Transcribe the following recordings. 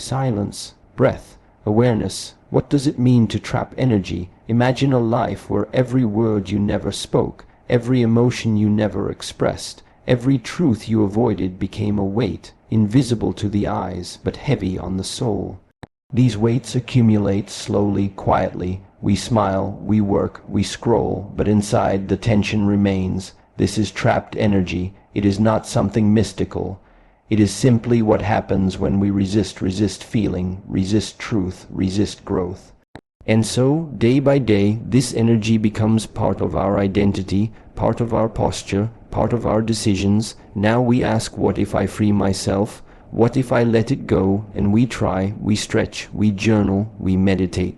Silence, breath, awareness. What does it mean to trap energy? Imagine a life where every word you never spoke, every emotion you never expressed, every truth you avoided became a weight, invisible to the eyes, but heavy on the soul. These weights accumulate slowly, quietly. We smile, we work, we scroll, but inside the tension remains. This is trapped energy. It is not something mystical. It is simply what happens when we resist feeling, resist truth, resist growth. And so, day by day, this energy becomes part of our identity, part of our posture, part of our decisions. Now we ask, what if I free myself? What if I let it go? And we try, we stretch, we journal, we meditate.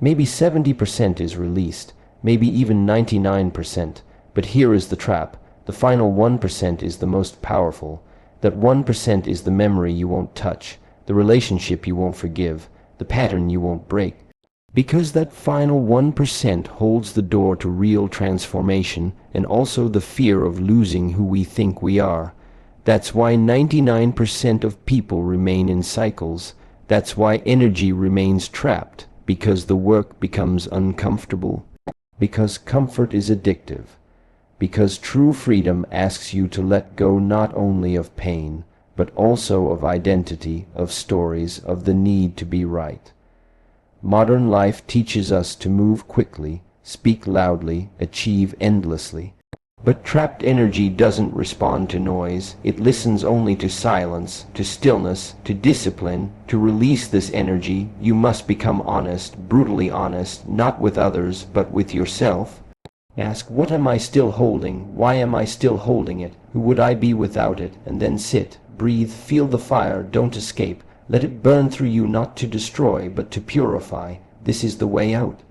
Maybe 70% is released, maybe even 99%. But here is the trap. The final 1% is the most powerful. That 1% is the memory you won't touch, the relationship you won't forgive, the pattern you won't break. Because that final 1% holds the door to real transformation and also the fear of losing who we think we are. That's why 99% of people remain in cycles. That's why energy remains trapped, because the work becomes uncomfortable, because comfort is addictive. Because true freedom asks you to let go not only of pain, but also of identity, of stories, of the need to be right. Modern life teaches us to move quickly, speak loudly, achieve endlessly. But trapped energy doesn't respond to noise. It listens only to silence, to stillness, to discipline. To release this energy, you must become honest, brutally honest, not with others, but with yourself. Ask, what am I still holding? Why am I still holding it? Who would I be without it? And then sit, breathe, feel the fire, don't escape. Let it burn through you, not to destroy, but to purify. This is the way out.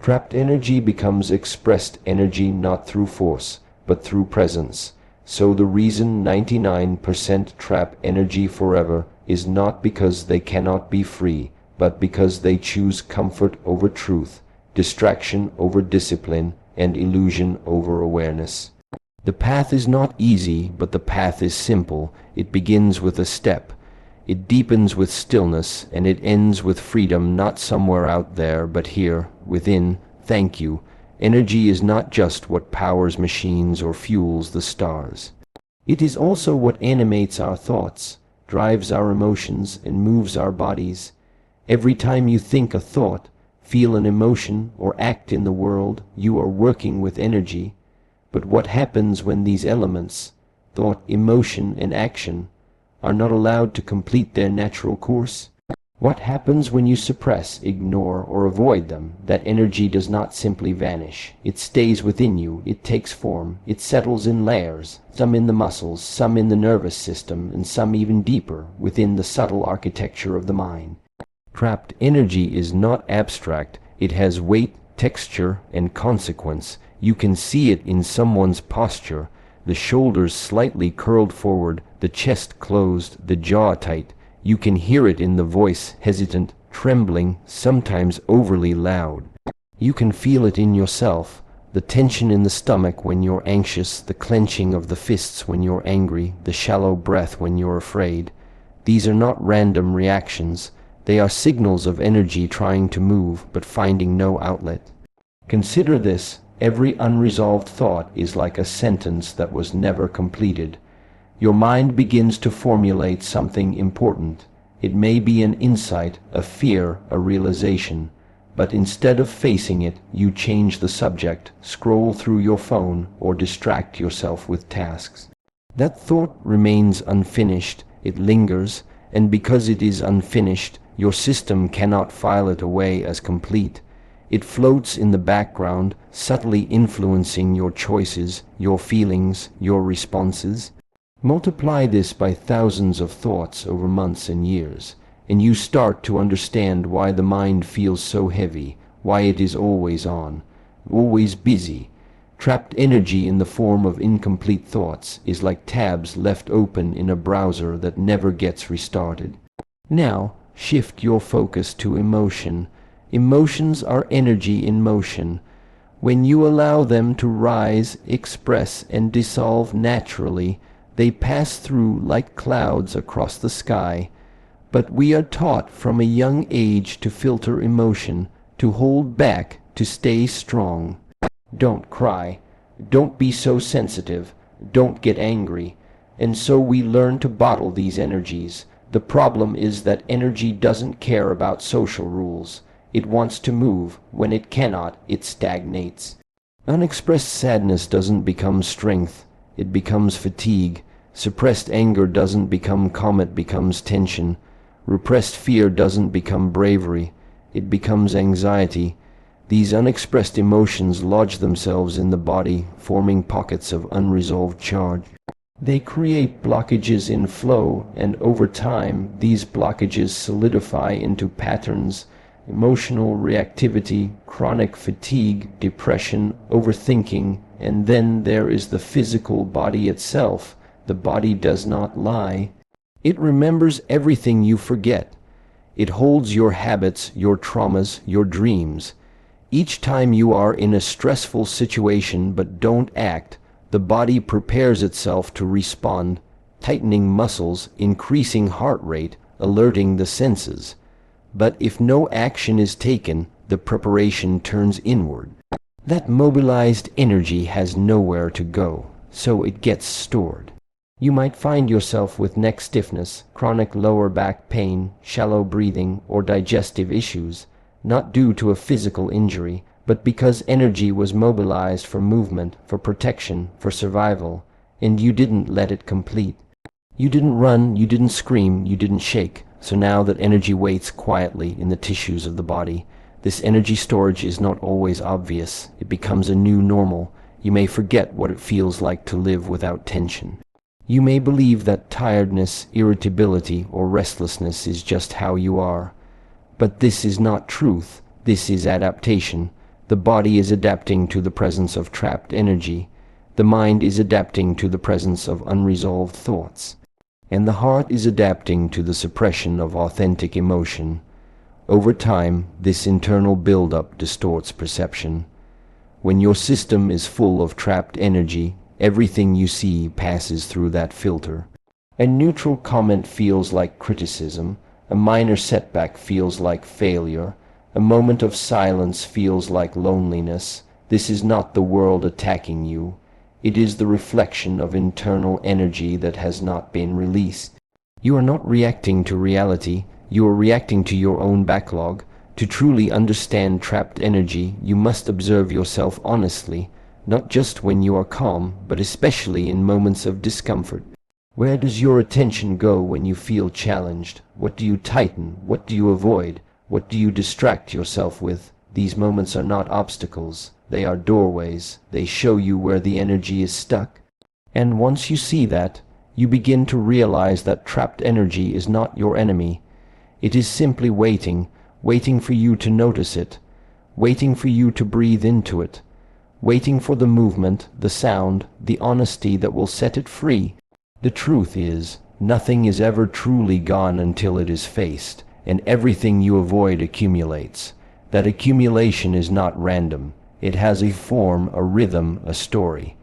Trapped energy becomes expressed energy not through force, but through presence. So the reason 99% trap energy forever is not because they cannot be free, but because they choose comfort over truth, distraction over discipline, and illusion over awareness. The path is not easy, but the path is simple. It begins with a step. It deepens with stillness, and it ends with freedom, not somewhere out there, but here, within. Thank you. Energy is not just what powers machines or fuels the stars. It is also what animates our thoughts, drives our emotions, and moves our bodies. Every time you think a thought, feel an emotion, or act in the world, you are working with energy. But what happens when these elements, thought, emotion, and action, are not allowed to complete their natural course? What happens when you suppress, ignore, or avoid them? That energy does not simply vanish. It stays within you, it takes form, it settles in layers, some in the muscles, some in the nervous system, and some even deeper, within the subtle architecture of the mind. Trapped energy is not abstract. It has weight, texture, and consequence. You can see it in someone's posture, the shoulders slightly curled forward, the chest closed, the jaw tight. You can hear it in the voice, hesitant, trembling, sometimes overly loud. You can feel it in yourself, the tension in the stomach when you're anxious, the clenching of the fists when you're angry, the shallow breath when you're afraid. These are not random reactions. They are signals of energy trying to move, but finding no outlet. Consider this. Every unresolved thought is like a sentence that was never completed. Your mind begins to formulate something important. It may be an insight, a fear, a realization. But instead of facing it, you change the subject, scroll through your phone, or distract yourself with tasks. That thought remains unfinished. It lingers, and because it is unfinished, your system cannot file it away as complete. It floats in the background, subtly influencing your choices, your feelings, your responses. Multiply this by thousands of thoughts over months and years, and you start to understand why the mind feels so heavy, why it is always on, always busy. Trapped energy in the form of incomplete thoughts is like tabs left open in a browser that never gets restarted. Now, shift your focus to emotion. Emotions are energy in motion. When you allow them to rise, express, and dissolve naturally, they pass through like clouds across the sky. But we are taught from a young age to filter emotion, to hold back, to stay strong. Don't cry. Don't be so sensitive. Don't get angry. And so we learn to bottle these energies. The problem is that energy doesn't care about social rules. It wants to move. When it cannot, it stagnates. Unexpressed sadness doesn't become strength. It becomes fatigue. Suppressed anger doesn't become calm, it becomes tension. Repressed fear doesn't become bravery. It becomes anxiety. These unexpressed emotions lodge themselves in the body, forming pockets of unresolved charge. They create blockages in flow, and over time, these blockages solidify into patterns: emotional reactivity, chronic fatigue, depression, overthinking, and then there is the physical body itself. The body does not lie. It remembers everything you forget. It holds your habits, your traumas, your dreams. Each time you are in a stressful situation but don't act, the body prepares itself to respond, tightening muscles, increasing heart rate, alerting the senses. But if no action is taken, the preparation turns inward. That mobilized energy has nowhere to go, so it gets stored. You might find yourself with neck stiffness, chronic lower back pain, shallow breathing, or digestive issues, not due to a physical injury, but because energy was mobilized for movement, for protection, for survival, and you didn't let it complete. You didn't run, you didn't scream, you didn't shake. So now that energy waits quietly in the tissues of the body, this energy storage is not always obvious. It becomes a new normal. You may forget what it feels like to live without tension. You may believe that tiredness, irritability, or restlessness is just how you are. But this is not truth. This is adaptation. The body is adapting to the presence of trapped energy. The mind is adapting to the presence of unresolved thoughts. And the heart is adapting to the suppression of authentic emotion. Over time, this internal buildup distorts perception. When your system is full of trapped energy, everything you see passes through that filter. A neutral comment feels like criticism. A minor setback feels like failure. A moment of silence feels like loneliness. This is not the world attacking you. It is the reflection of internal energy that has not been released. You are not reacting to reality. You are reacting to your own backlog. To truly understand trapped energy, you must observe yourself honestly, not just when you are calm, but especially in moments of discomfort. Where does your attention go when you feel challenged? What do you tighten? What do you avoid? What do you distract yourself with? These moments are not obstacles. They are doorways. They show you where the energy is stuck. And once you see that, you begin to realize that trapped energy is not your enemy. It is simply waiting for you to notice it, waiting for you to breathe into it, waiting for the movement, the sound, the honesty that will set it free. The truth is, nothing is ever truly gone until it is faced, and everything you avoid accumulates. That accumulation is not random. It has a form, a rhythm, a story.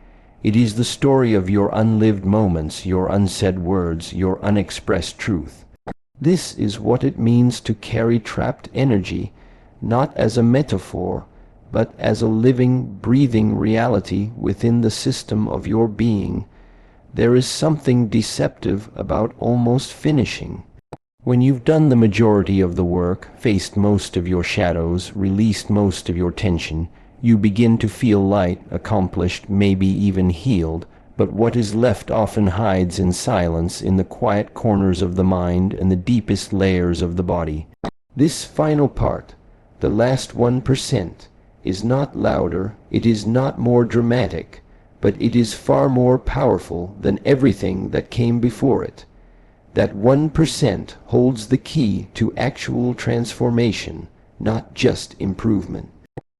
It is the story of your unlived moments, your unsaid words, your unexpressed truth. This is what it means to carry trapped energy, not as a metaphor, but as a living, breathing reality within the system of your being. There is something deceptive about almost finishing. When you've done the majority of the work, faced most of your shadows, released most of your tension, you begin to feel light, accomplished, maybe even healed, but what is left often hides in silence in the quiet corners of the mind and the deepest layers of the body. This final part, the last 1%, is not louder, it is not more dramatic, but it is far more powerful than everything that came before it. That 1% holds the key to actual transformation, not just improvement.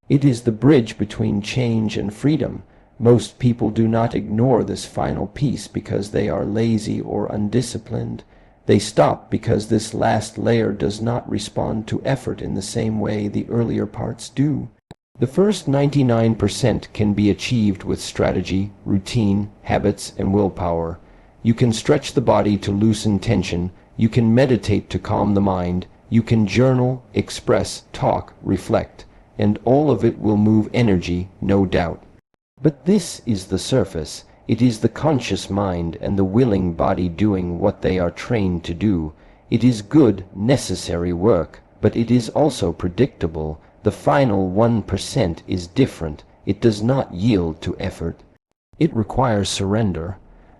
It is the bridge between change and freedom. Most people do not ignore this final piece because they are lazy or undisciplined. They stop because this last layer does not respond to effort in the same way the earlier parts do. The first 99% can be achieved with strategy, routine, habits, and willpower. You can stretch the body to loosen tension. You can meditate to calm the mind. You can journal, express, talk, reflect, and all of it will move energy, no doubt. But this is the surface. It is the conscious mind and the willing body doing what they are trained to do. It is good, necessary work, but it is also predictable. The final 1% is different. It does not yield to effort. It requires surrender.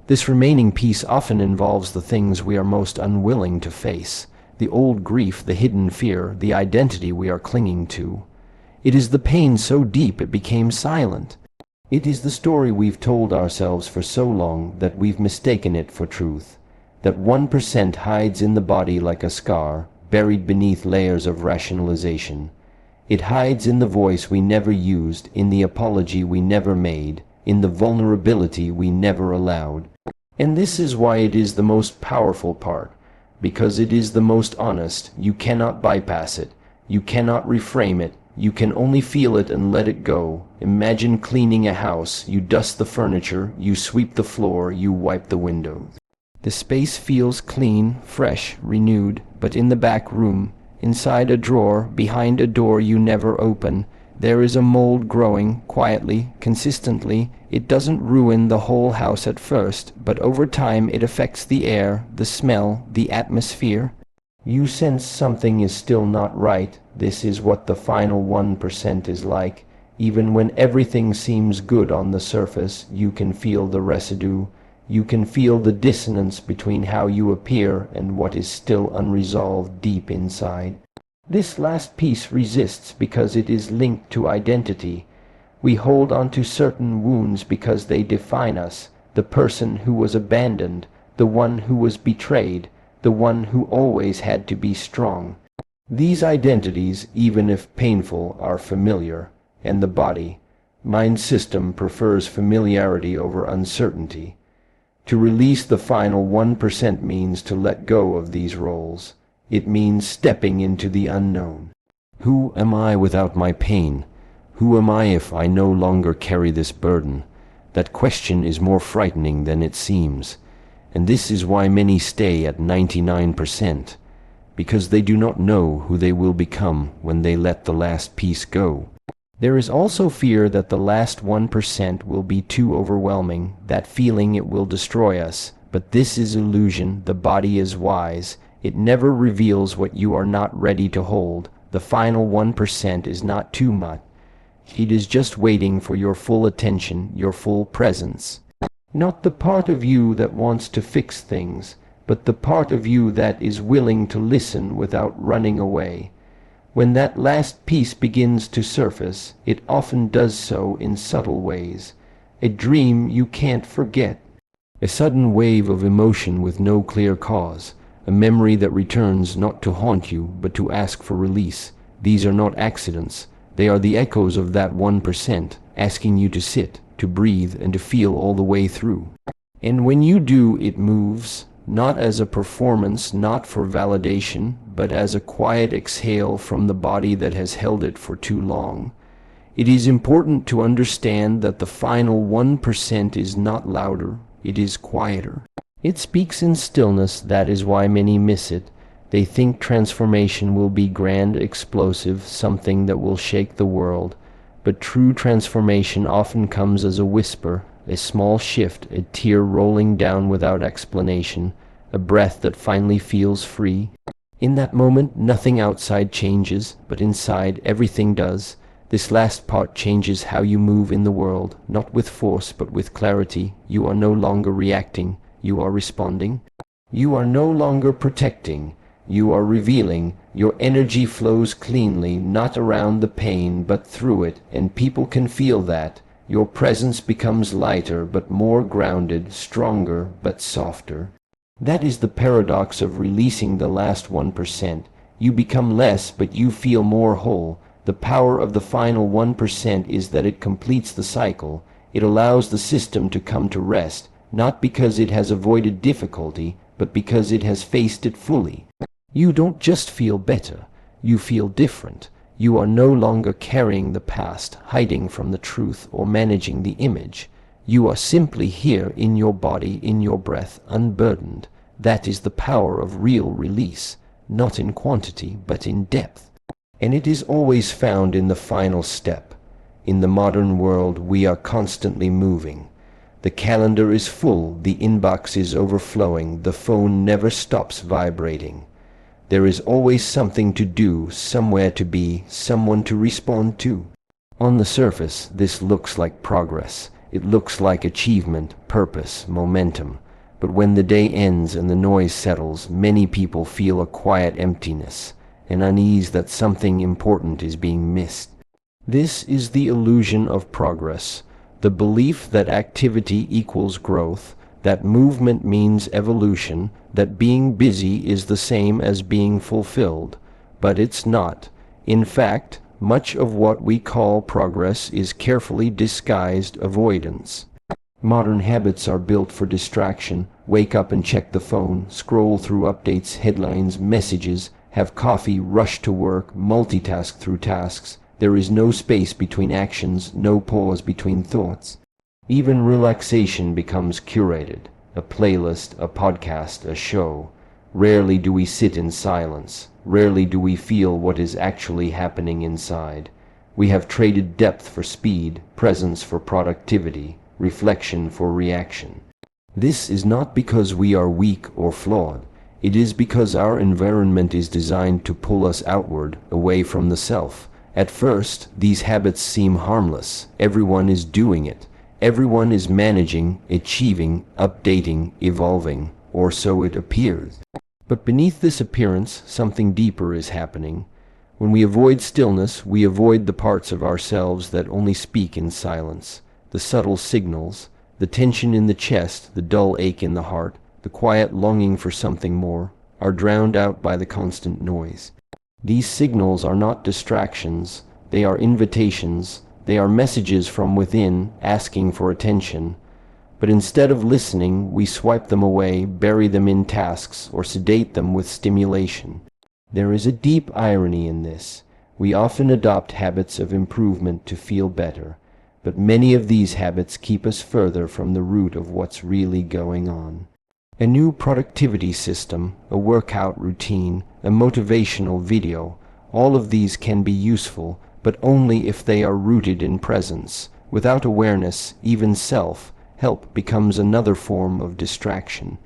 This remaining piece often involves the things we are most unwilling to face, the old grief, the hidden fear, the identity we are clinging to. It is the pain so deep it became silent. It is the story we've told ourselves for so long that we've mistaken it for truth. That 1% hides in the body like a scar, buried beneath layers of rationalization. It hides in the voice we never used, in the apology we never made, in the vulnerability we never allowed. And this is why it is the most powerful part, because it is the most honest. You cannot bypass it. You cannot reframe it. You can only feel it and let it go. Imagine cleaning a house. You dust the furniture, you sweep the floor, you wipe the windows. The space feels clean, fresh, renewed, but in the back room, inside a drawer, behind a door you never open, there is a mold growing, quietly, consistently. It doesn't ruin the whole house at first, but over time it affects the air, the smell, the atmosphere. You sense something is still not right. This is what the final 1% is like. Even when everything seems good on the surface, you can feel the residue. You can feel the dissonance between how you appear and what is still unresolved deep inside. This last piece resists because it is linked to identity. We hold on to certain wounds because they define us. The person who was abandoned, the one who was betrayed, the one who always had to be strong. These identities, even if painful, are familiar, and the body, mind system prefers familiarity over uncertainty. To release the final 1% means to let go of these roles. It means stepping into the unknown. Who am I without my pain? Who am I if I no longer carry this burden? That question is more frightening than it seems. And this is why many stay at 99%, because they do not know who they will become when they let the last piece go. There is also fear that the last 1% will be too overwhelming, that feeling it will destroy us. But this is illusion. The body is wise. It never reveals what you are not ready to hold. The final 1% is not too much. It is just waiting for your full attention, your full presence. Not the part of you that wants to fix things, but the part of you that is willing to listen without running away. When that last piece begins to surface, it often does so in subtle ways. A dream you can't forget. A sudden wave of emotion with no clear cause. A memory that returns not to haunt you, but to ask for release. These are not accidents. They are the echoes of that 1%, asking you to sit, to breathe, and to feel all the way through. And when you do, it moves, not as a performance, not for validation, but as a quiet exhale from the body that has held it for too long. It is important to understand that the final 1% is not louder, it is quieter. It speaks in stillness. That is why many miss it. They think transformation will be grand, explosive, something that will shake the world. But true transformation often comes as a whisper, a small shift, a tear rolling down without explanation, a breath that finally feels free. In that moment, nothing outside changes, but inside everything does. This last part changes how you move in the world, not with force, but with clarity. You are no longer reacting, you are responding. You are no longer protecting, you are revealing. Your energy flows cleanly, not around the pain, but through it, and people can feel that. Your presence becomes lighter, but more grounded, stronger, but softer. That is the paradox of releasing the last 1%. You become less, but you feel more whole. The power of the final 1% is that it completes the cycle. It allows the system to come to rest, not because it has avoided difficulty, but because it has faced it fully. You don't just feel better, you feel different. You are no longer carrying the past, hiding from the truth, or managing the image. You are simply here in your body, in your breath, unburdened. That is the power of real release, not in quantity, but in depth. And it is always found in the final step. In the modern world, we are constantly moving. The calendar is full, the inbox is overflowing, the phone never stops vibrating. There is always something to do, somewhere to be, someone to respond to. On the surface, this looks like progress. It looks like achievement, purpose, momentum. But when the day ends and the noise settles, many people feel a quiet emptiness, an unease that something important is being missed. This is the illusion of progress, the belief that activity equals growth, that movement means evolution, that being busy is the same as being fulfilled. But it's not. In fact, much of what we call progress is carefully disguised avoidance. Modern habits are built for distraction. Wake up and check the phone, scroll through updates, headlines, messages, have coffee, rush to work, multitask through tasks. There is no space between actions, no pause between thoughts. Even relaxation becomes curated, a playlist, a podcast, a show. Rarely do we sit in silence. Rarely do we feel what is actually happening inside. We have traded depth for speed, presence for productivity, reflection for reaction. This is not because we are weak or flawed. It is because our environment is designed to pull us outward, away from the self. At first, these habits seem harmless. Everyone is doing it. Everyone is managing, achieving, updating, evolving, or so it appears. But beneath this appearance, something deeper is happening. When we avoid stillness, we avoid the parts of ourselves that only speak in silence. The subtle signals, the tension in the chest, the dull ache in the heart, the quiet longing for something more, are drowned out by the constant noise. These signals are not distractions, they are invitations, they are messages from within asking for attention. But instead of listening, we swipe them away, bury them in tasks, or sedate them with stimulation. There is a deep irony in this. We often adopt habits of improvement to feel better, but many of these habits keep us further from the root of what's really going on. A new productivity system, a workout routine, a motivational video, all of these can be useful, but only if they are rooted in presence. Without awareness, even self-help becomes another form of distraction.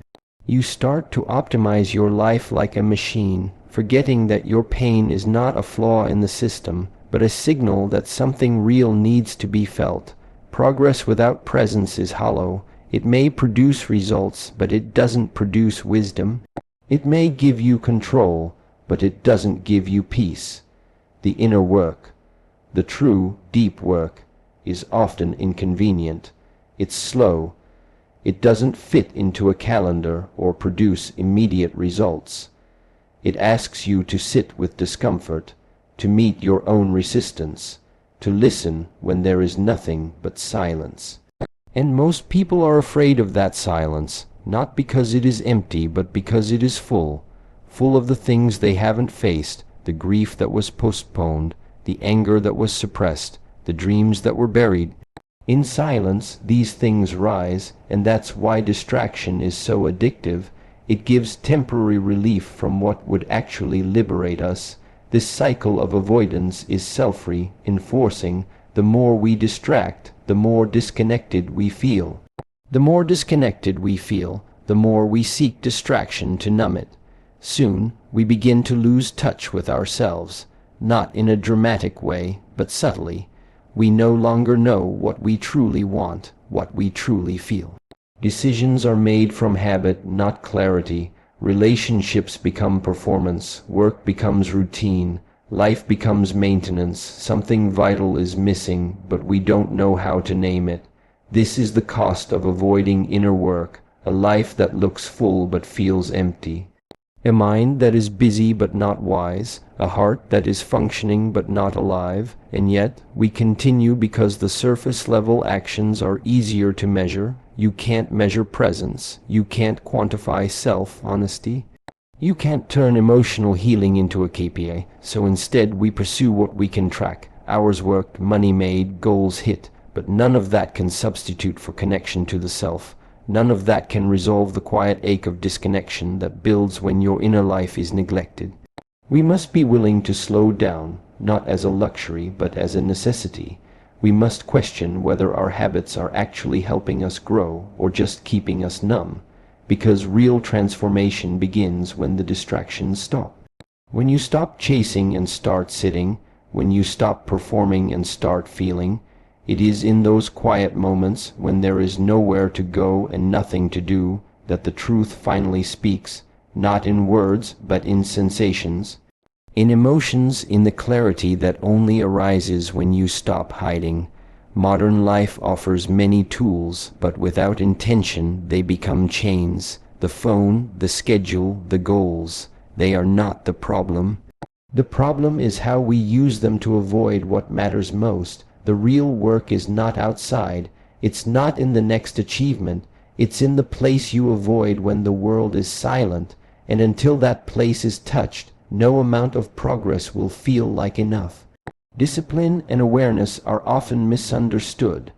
You start to optimize your life like a machine, forgetting that your pain is not a flaw in the system, but a signal that something real needs to be felt. Progress without presence is hollow. It may produce results, but it doesn't produce wisdom. It may give you control, but it doesn't give you peace. The inner work, the true, deep work, is often inconvenient. It's slow. It doesn't fit into a calendar or produce immediate results. It asks you to sit with discomfort, to meet your own resistance, to listen when there is nothing but silence. And most people are afraid of that silence, not because it is empty, but because it is full of the things they haven't faced, the grief that was postponed, the anger that was suppressed, the dreams that were buried. In silence, these things rise, and that's why distraction is so addictive. It gives temporary relief from what would actually liberate us. This cycle of avoidance is self-reinforcing. The more we distract, the more disconnected we feel. The more disconnected we feel, the more we seek distraction to numb it. Soon, we begin to lose touch with ourselves, not in a dramatic way, but subtly. We no longer know what we truly want, what we truly feel. Decisions are made from habit, not clarity. Relationships become performance, work becomes routine, life becomes maintenance. Something vital is missing, but we don't know how to name it. This is the cost of avoiding inner work, a life that looks full but feels empty. A mind that is busy but not wise, a heart that is functioning but not alive, and yet we continue because the surface-level actions are easier to measure. You can't measure presence. You can't quantify self-honesty. You can't turn emotional healing into a KPI, so instead we pursue what we can track. Hours worked, money made, goals hit, but none of that can substitute for connection to the self. None of that can resolve the quiet ache of disconnection that builds when your inner life is neglected. We must be willing to slow down, not as a luxury, but as a necessity. We must question whether our habits are actually helping us grow or just keeping us numb, because real transformation begins when the distractions stop. When you stop chasing and start sitting, when you stop performing and start feeling, it is in those quiet moments when there is nowhere to go and nothing to do that the truth finally speaks, not in words but in sensations, in emotions, in the clarity that only arises when you stop hiding. Modern life offers many tools, but without intention they become chains. The phone, the schedule, the goals, they are not the problem. The problem is how we use them to avoid what matters most. The real work is not outside, it's not in the next achievement, it's in the place you avoid when the world is silent, and until that place is touched, no amount of progress will feel like enough. Discipline and awareness are often misunderstood.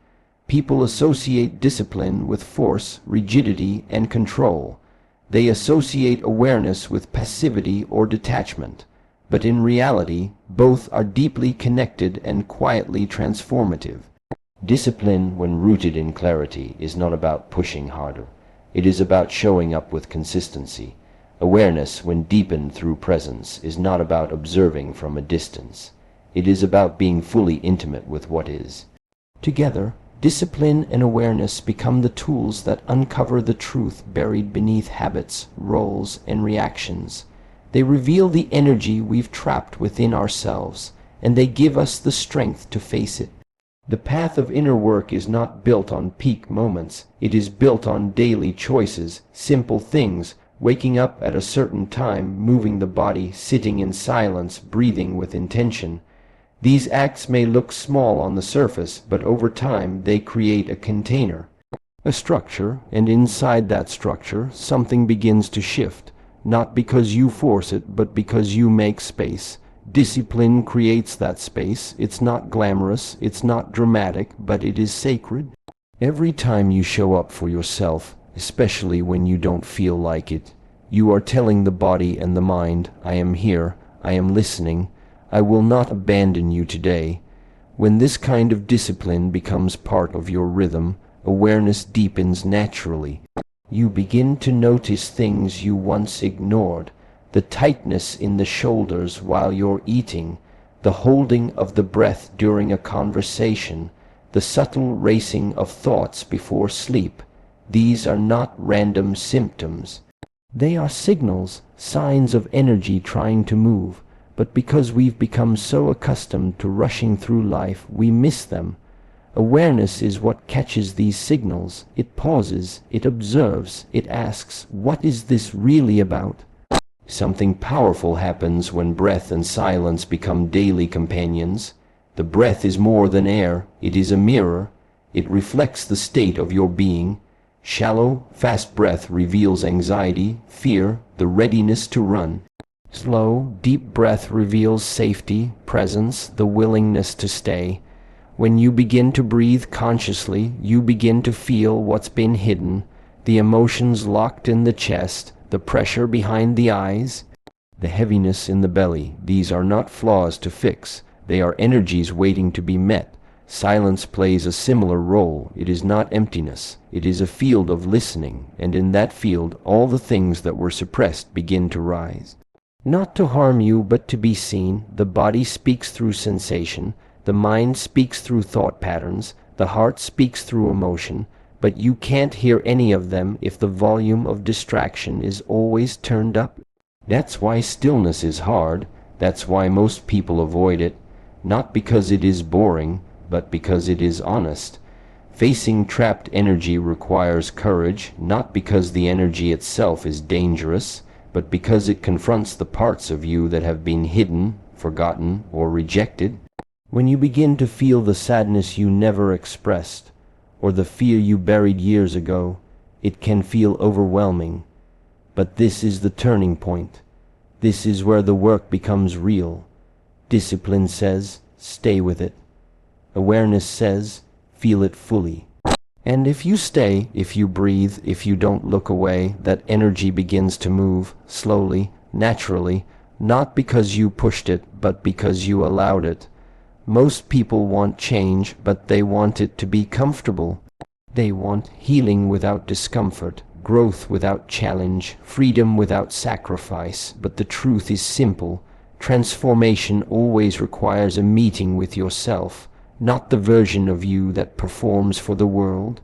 People associate discipline with force, rigidity, and control. They associate awareness with passivity or detachment. But in reality, both are deeply connected and quietly transformative. Discipline, when rooted in clarity, is not about pushing harder. It is about showing up with consistency. Awareness, when deepened through presence, is not about observing from a distance. It is about being fully intimate with what is. Together, discipline and awareness become the tools that uncover the truth buried beneath habits, roles, and reactions. They reveal the energy we've trapped within ourselves, and they give us the strength to face it. The path of inner work is not built on peak moments. It is built on daily choices, simple things, waking up at a certain time, moving the body, sitting in silence, breathing with intention. These acts may look small on the surface, but over time they create a container, a structure, and inside that structure something begins to shift. Not because you force it, but because you make space. Discipline creates that space. It's not glamorous, it's not dramatic, but it is sacred. Every time you show up for yourself, especially when you don't feel like it, you are telling the body and the mind, I am here, I am listening, I will not abandon you today. When this kind of discipline becomes part of your rhythm, awareness deepens naturally. You begin to notice things you once ignored, the tightness in the shoulders while you're eating, the holding of the breath during a conversation, the subtle racing of thoughts before sleep. These are not random symptoms. They are signals, signs of energy trying to move, but because we've become so accustomed to rushing through life, we miss them. Awareness is what catches these signals. It pauses, it observes, it asks, what is this really about? Something powerful happens when breath and silence become daily companions. The breath is more than air, it is a mirror. It reflects the state of your being. Shallow, fast breath reveals anxiety, fear, the readiness to run. Slow, deep breath reveals safety, presence, the willingness to stay. When you begin to breathe consciously, you begin to feel what's been hidden, the emotions locked in the chest, the pressure behind the eyes, the heaviness in the belly. These are not flaws to fix. They are energies waiting to be met. Silence plays a similar role. It is not emptiness. It is a field of listening, and in that field all the things that were suppressed begin to rise. Not to harm you, but to be seen. The body speaks through sensation. The mind speaks through thought patterns, the heart speaks through emotion, but you can't hear any of them if the volume of distraction is always turned up. That's why stillness is hard. That's why most people avoid it, not because it is boring, but because it is honest. Facing trapped energy requires courage, not because the energy itself is dangerous, but because it confronts the parts of you that have been hidden, forgotten, or rejected. When you begin to feel the sadness you never expressed, or the fear you buried years ago, it can feel overwhelming. But this is the turning point. This is where the work becomes real. Discipline says, stay with it. Awareness says, feel it fully. And if you stay, if you breathe, if you don't look away, that energy begins to move, slowly, naturally, not because you pushed it, but because you allowed it. Most people want change, but they want it to be comfortable. They want healing without discomfort, growth without challenge, freedom without sacrifice. But the truth is simple. Transformation always requires a meeting with yourself, not the version of you that performs for the world.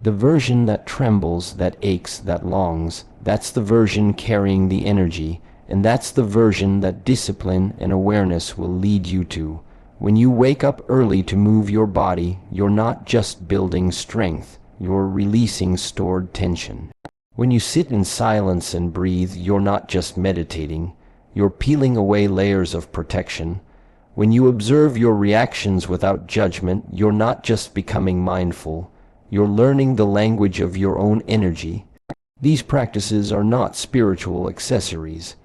The version that trembles, that aches, that longs, that's the version carrying the energy, and that's the version that discipline and awareness will lead you to. When you wake up early to move your body, you're not just building strength, you're releasing stored tension. When you sit in silence and breathe, you're not just meditating, you're peeling away layers of protection. When you observe your reactions without judgment, you're not just becoming mindful, you're learning the language of your own energy. These practices are not spiritual accessories.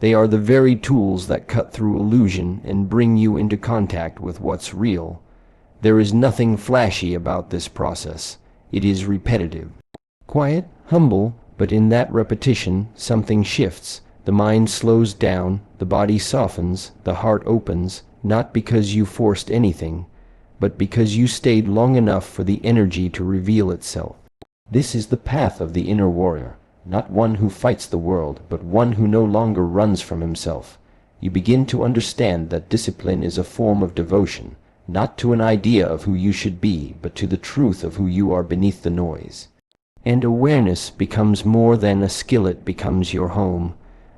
They are the very tools that cut through illusion and bring you into contact with what's real. There is nothing flashy about this process. It is repetitive. Quiet, humble, but in that repetition, something shifts. The mind slows down, the body softens, the heart opens, not because you forced anything, but because you stayed long enough for the energy to reveal itself. This is the path of the inner warrior, not one who fights the world, but one who no longer runs from himself. You begin to understand that discipline is a form of devotion, not to an idea of who you should be, but to the truth of who you are beneath the noise. And awareness becomes more than a skill, it becomes your home,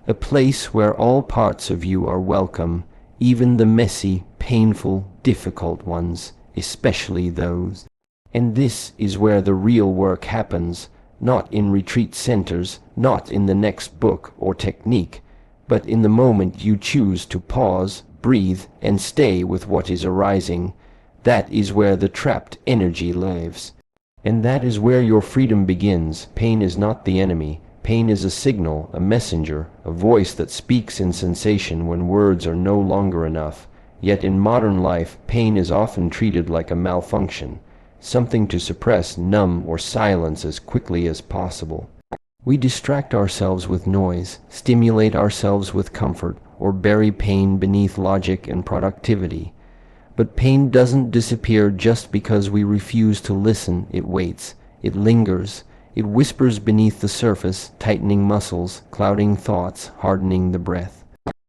a place where all parts of you are welcome, even the messy, painful, difficult ones, especially those. And this is where the real work happens, not in retreat centers, not in the next book or technique, but in the moment you choose to pause, breathe, and stay with what is arising. That is where the trapped energy lives. And that is where your freedom begins. Pain is not the enemy. Pain is a signal, a messenger, a voice that speaks in sensation when words are no longer enough. Yet in modern life, pain is often treated like a malfunction, something to suppress, numb, or silence as quickly as possible. We distract ourselves with noise, stimulate ourselves with comfort, or bury pain beneath logic and productivity. But pain doesn't disappear just because we refuse to listen. It waits, it lingers, it whispers beneath the surface, tightening muscles, clouding thoughts, hardening the breath.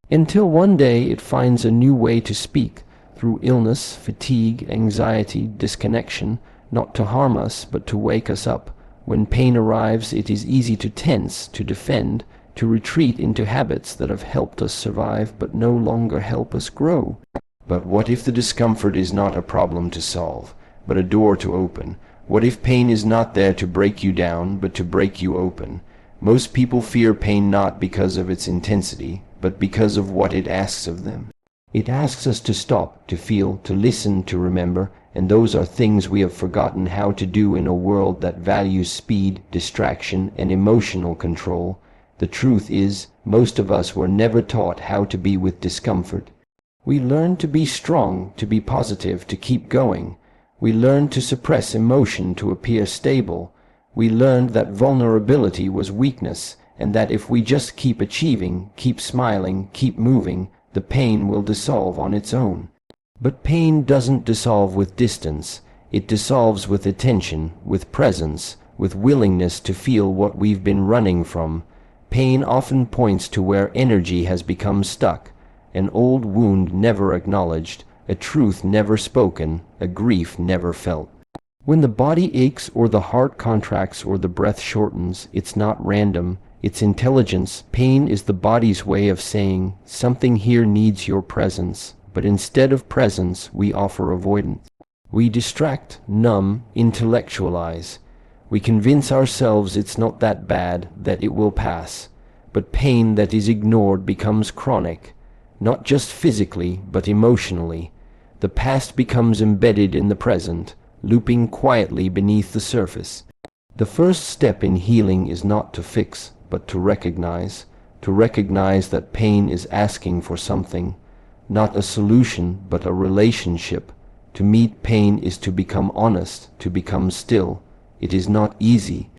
Until one day it finds a new way to speak, through illness, fatigue, anxiety, disconnection, not to harm us, but to wake us up. When pain arrives, it is easy to tense, to defend, to retreat into habits that have helped us survive but no longer help us grow. But what if the discomfort is not a problem to solve, but a door to open? What if pain is not there to break you down, but to break you open? Most people fear pain not because of its intensity, but because of what it asks of them. It asks us to stop, to feel, to listen, to remember, and those are things we have forgotten how to do in a world that values speed, distraction, and emotional control. The truth is, most of us were never taught how to be with discomfort. We learned to be strong, to be positive, to keep going. We learned to suppress emotion to appear stable. We learned that vulnerability was weakness, and that if we just keep achieving, keep smiling, keep moving, the pain will dissolve on its own. But pain doesn't dissolve with distance. It dissolves with attention, with presence, with willingness to feel what we've been running from. Pain often points to where energy has become stuck, an old wound never acknowledged, a truth never spoken, a grief never felt. When the body aches or the heart contracts or the breath shortens, it's not random, it's intelligence. Pain is the body's way of saying, something here needs your presence. But instead of presence, we offer avoidance. We distract, numb, intellectualize. We convince ourselves it's not that bad, that it will pass. But pain that is ignored becomes chronic, not just physically, but emotionally. The past becomes embedded in the present, looping quietly beneath the surface. The first step in healing is not to fix, but to recognize that pain is asking for something, not a solution, but a relationship. To meet pain is to become honest, to become still, It is not easy.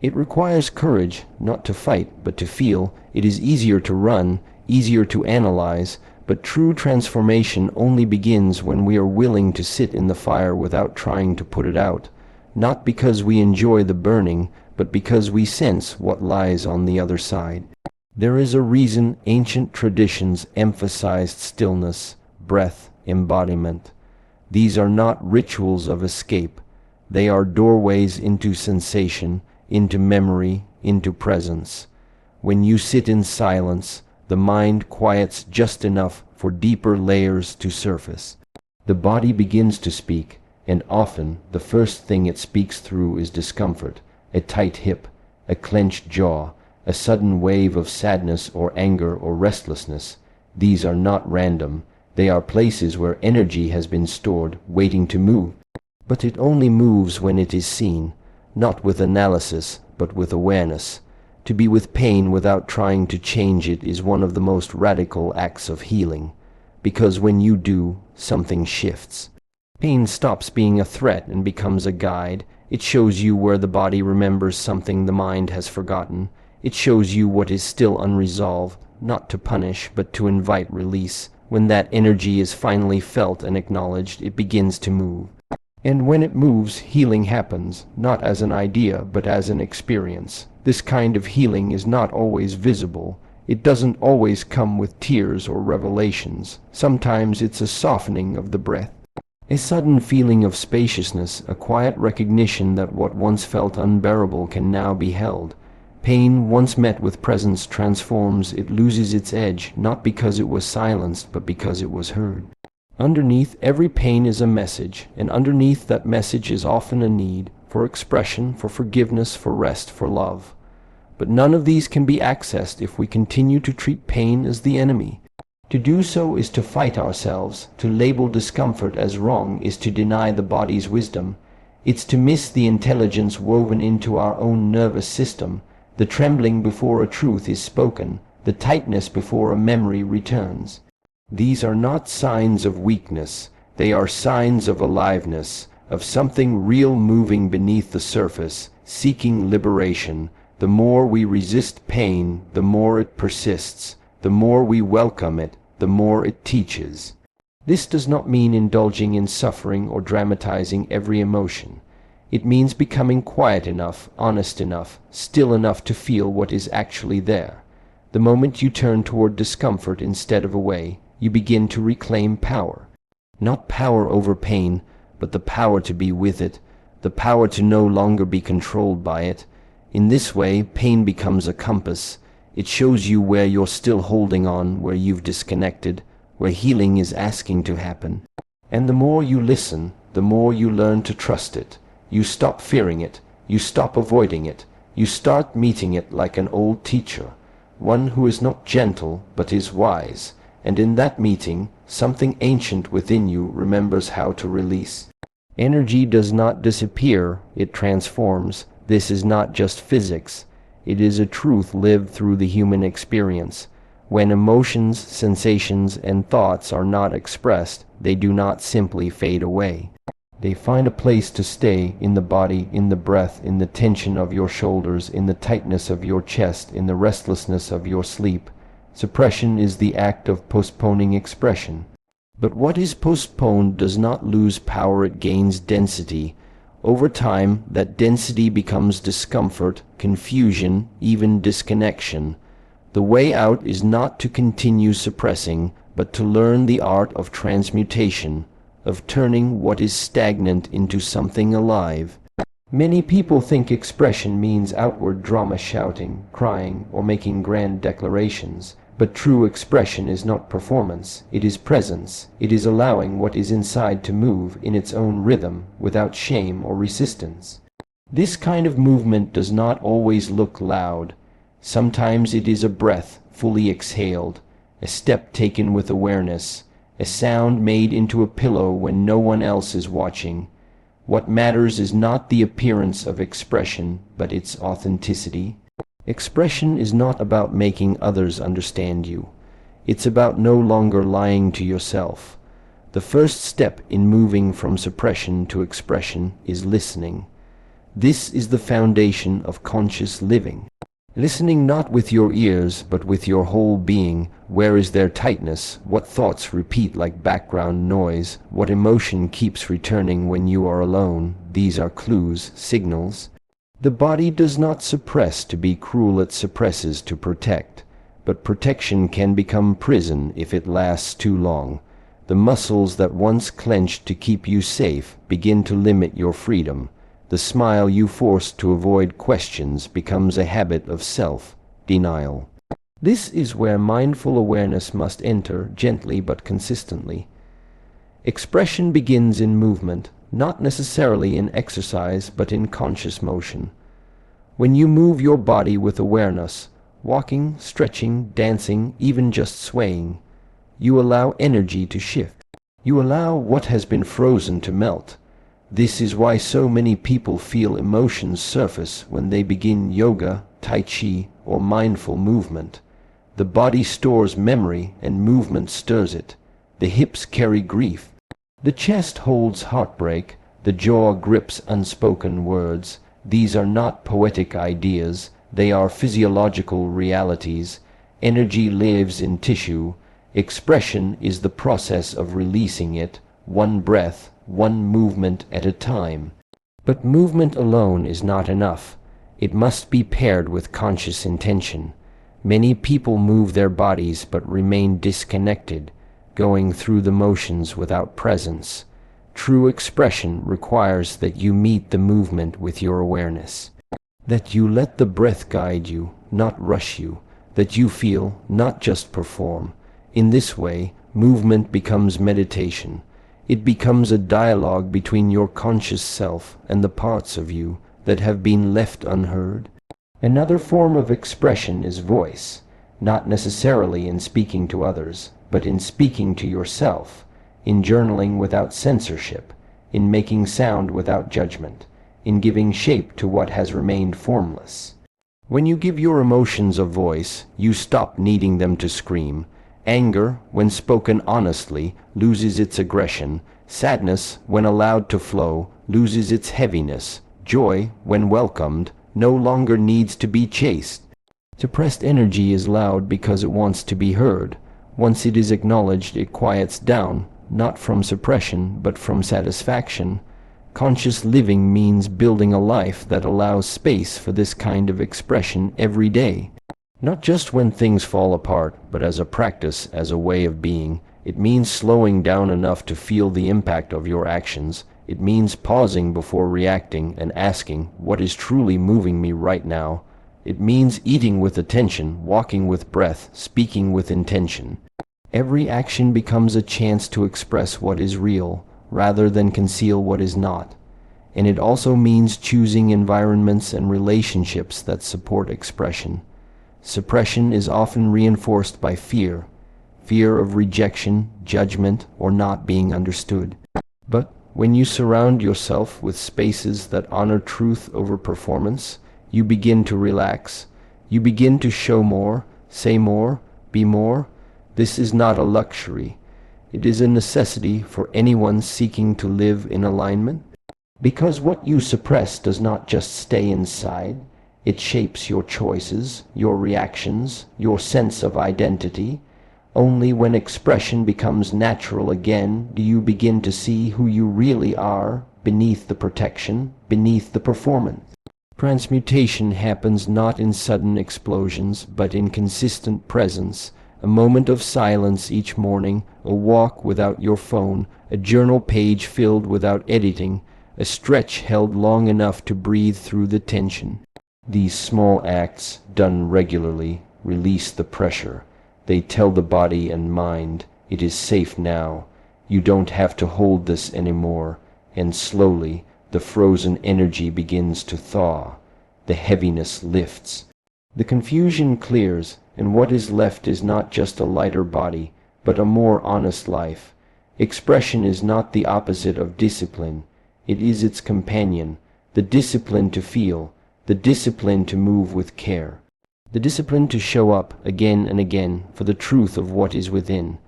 It requires courage, not to fight, but to feel. It is easier to run, easier to analyze, but true transformation only begins when we are willing to sit in the fire without trying to put it out, not because we enjoy the burning, but because we sense what lies on the other side. There is a reason ancient traditions emphasized stillness, breath, embodiment. These are not rituals of escape. They are doorways into sensation, into memory, into presence. When you sit in silence, the mind quiets just enough for deeper layers to surface. The body begins to speak, and often the first thing it speaks through is discomfort, a tight hip, a clenched jaw, a sudden wave of sadness or anger or restlessness. These are not random. They are places where energy has been stored, waiting to move. But it only moves when it is seen, not with analysis, but with awareness. To be with pain without trying to change it is one of the most radical acts of healing, because when you do, something shifts. Pain stops being a threat and becomes a guide. It shows you where the body remembers something the mind has forgotten. It shows you what is still unresolved, not to punish, but to invite release. When that energy is finally felt and acknowledged, it begins to move. And when it moves, healing happens, not as an idea, but as an experience. This kind of healing is not always visible. It doesn't always come with tears or revelations. Sometimes it's a softening of the breath, a sudden feeling of spaciousness, a quiet recognition that what once felt unbearable can now be held. Pain, once met with presence, transforms. It loses its edge, not because it was silenced, but because it was heard. Underneath every pain is a message, and underneath that message is often a need for expression, for forgiveness, for rest, for love. But none of these can be accessed if we continue to treat pain as the enemy. To do so is to fight ourselves. To label discomfort as wrong is to deny the body's wisdom. It's to miss the intelligence woven into our own nervous system, the trembling before a truth is spoken, the tightness before a memory returns. These are not signs of weakness. They are signs of aliveness, of something real moving beneath the surface, seeking liberation. The more we resist pain, the more it persists. The more we welcome it, the more it teaches. This does not mean indulging in suffering or dramatizing every emotion. It means becoming quiet enough, honest enough, still enough to feel what is actually there. The moment you turn toward discomfort instead of away, you begin to reclaim power. Not power over pain, but the power to be with it, the power to no longer be controlled by it. In this way, pain becomes a compass. It shows you where you're still holding on, where you've disconnected, where healing is asking to happen. And the more you listen, the more you learn to trust it. You stop fearing it. You stop avoiding it. You start meeting it like an old teacher, one who is not gentle but is wise. And in that meeting, something ancient within you remembers how to release. Energy does not disappear, it transforms. This is not just physics. It is a truth lived through the human experience. When emotions, sensations, and thoughts are not expressed, they do not simply fade away. They find a place to stay in the body, in the breath, in the tension of your shoulders, in the tightness of your chest, in the restlessness of your sleep. Suppression is the act of postponing expression. But what is postponed does not lose power, it gains density. Over time, that density becomes discomfort, confusion, even disconnection. The way out is not to continue suppressing, but to learn the art of transmutation, of turning what is stagnant into something alive. Many people think expression means outward drama, shouting, crying, or making grand declarations. But true expression is not performance, it is presence. It is allowing what is inside to move in its own rhythm, without shame or resistance. This kind of movement does not always look loud. Sometimes it is a breath fully exhaled, a step taken with awareness, a sound made into a pillow when no one else is watching. What matters is not the appearance of expression, but its authenticity. Expression is not about making others understand you. It's about no longer lying to yourself. The first step in moving from suppression to expression is listening. This is the foundation of conscious living. Listening not with your ears, but with your whole being. Where is their tightness? What thoughts repeat like background noise? What emotion keeps returning when you are alone? These are clues, signals. The body does not suppress to be cruel, it suppresses to protect. But protection can become prison if it lasts too long. The muscles that once clenched to keep you safe begin to limit your freedom. The smile you forced to avoid questions becomes a habit of self-denial. This is where mindful awareness must enter, gently but consistently. Expression begins in movement, not necessarily in exercise, but in conscious motion. When you move your body with awareness, walking, stretching, dancing, even just swaying, you allow energy to shift. You allow what has been frozen to melt. This is why so many people feel emotions surface when they begin yoga, tai chi, or mindful movement. The body stores memory and movement stirs it. The hips carry grief. The chest holds heartbreak. The jaw grips unspoken words. These are not poetic ideas. They are physiological realities. Energy lives in tissue. Expression is the process of releasing it, one breath, one movement at a time. But movement alone is not enough. It must be paired with conscious intention. Many people move their bodies but remain disconnected, going through the motions without presence. True expression requires that you meet the movement with your awareness, that you let the breath guide you, not rush you, that you feel, not just perform. In this way, movement becomes meditation. It becomes a dialogue between your conscious self and the parts of you that have been left unheard. Another form of expression is voice, not necessarily in speaking to others, but in speaking to yourself, in journaling without censorship, in making sound without judgment, in giving shape to what has remained formless. When you give your emotions a voice, you stop needing them to scream. Anger, when spoken honestly, loses its aggression. Sadness, when allowed to flow, loses its heaviness. Joy, when welcomed, no longer needs to be chased. Suppressed energy is loud because it wants to be heard. Once it is acknowledged, it quiets down, not from suppression, but from satisfaction. Conscious living means building a life that allows space for this kind of expression every day. Not just when things fall apart, but as a practice, as a way of being. It means slowing down enough to feel the impact of your actions. It means pausing before reacting and asking, what is truly moving me right now? It means eating with attention, walking with breath, speaking with intention. Every action becomes a chance to express what is real, rather than conceal what is not. And it also means choosing environments and relationships that support expression. Suppression is often reinforced by fear of rejection, judgment, or not being understood. But when you surround yourself with spaces that honor truth over performance, you begin to relax. You begin to show more, say more, be more. This is not a luxury. It is a necessity for anyone seeking to live in alignment. Because what you suppress does not just stay inside. It shapes your choices, your reactions, your sense of identity. Only when expression becomes natural again do you begin to see who you really are, beneath the protection, beneath the performance. Transmutation happens not in sudden explosions, but in consistent presence. A moment of silence each morning, a walk without your phone, a journal page filled without editing, a stretch held long enough to breathe through the tension. These small acts, done regularly, release the pressure. They tell the body and mind, it is safe now. You don't have to hold this anymore. And slowly, the frozen energy begins to thaw. The heaviness lifts. The confusion clears, and what is left is not just a lighter body, but a more honest life. Expression is not the opposite of discipline. It is its companion, the discipline to feel, the discipline to move with care, the discipline to show up again and again for the truth of what is within.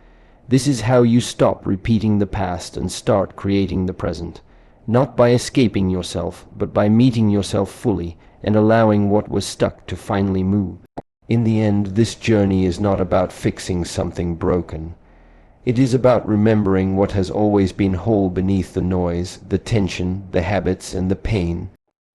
This is how you stop repeating the past and start creating the present. not by escaping yourself, but by meeting yourself fully and allowing what was stuck to finally move. In the end, this journey is not about fixing something broken. It is about remembering what has always been whole beneath the noise, the tension, the habits, and the pain.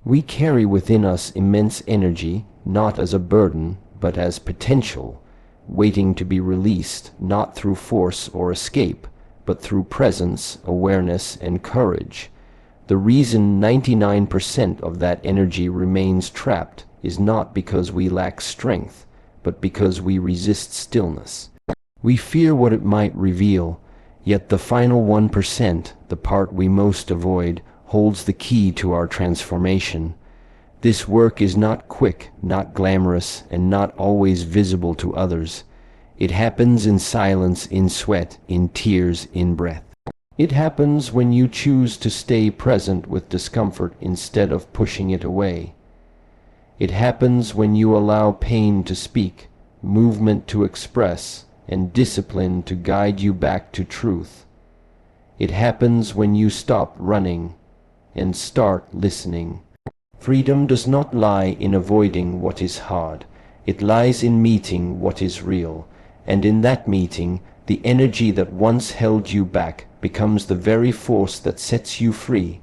We carry within us immense energy, not as a burden, but as potential, waiting to be released, not through force or escape, but through presence, awareness, and courage. The reason 99% of that energy remains trapped is not because we lack strength, but because we resist stillness. We fear what it might reveal, yet the final 1%, the part we most avoid, holds the key to our transformation. This work is not quick, not glamorous, and not always visible to others. It happens in silence, in sweat, in tears, in breath. It happens when you choose to stay present with discomfort instead of pushing it away. It happens when you allow pain to speak, movement to express, and discipline to guide you back to truth. It happens when you stop running and start listening. Freedom does not lie in avoiding what is hard. It lies in meeting what is real, and in that meeting, the energy that once held you back becomes the very force that sets you free.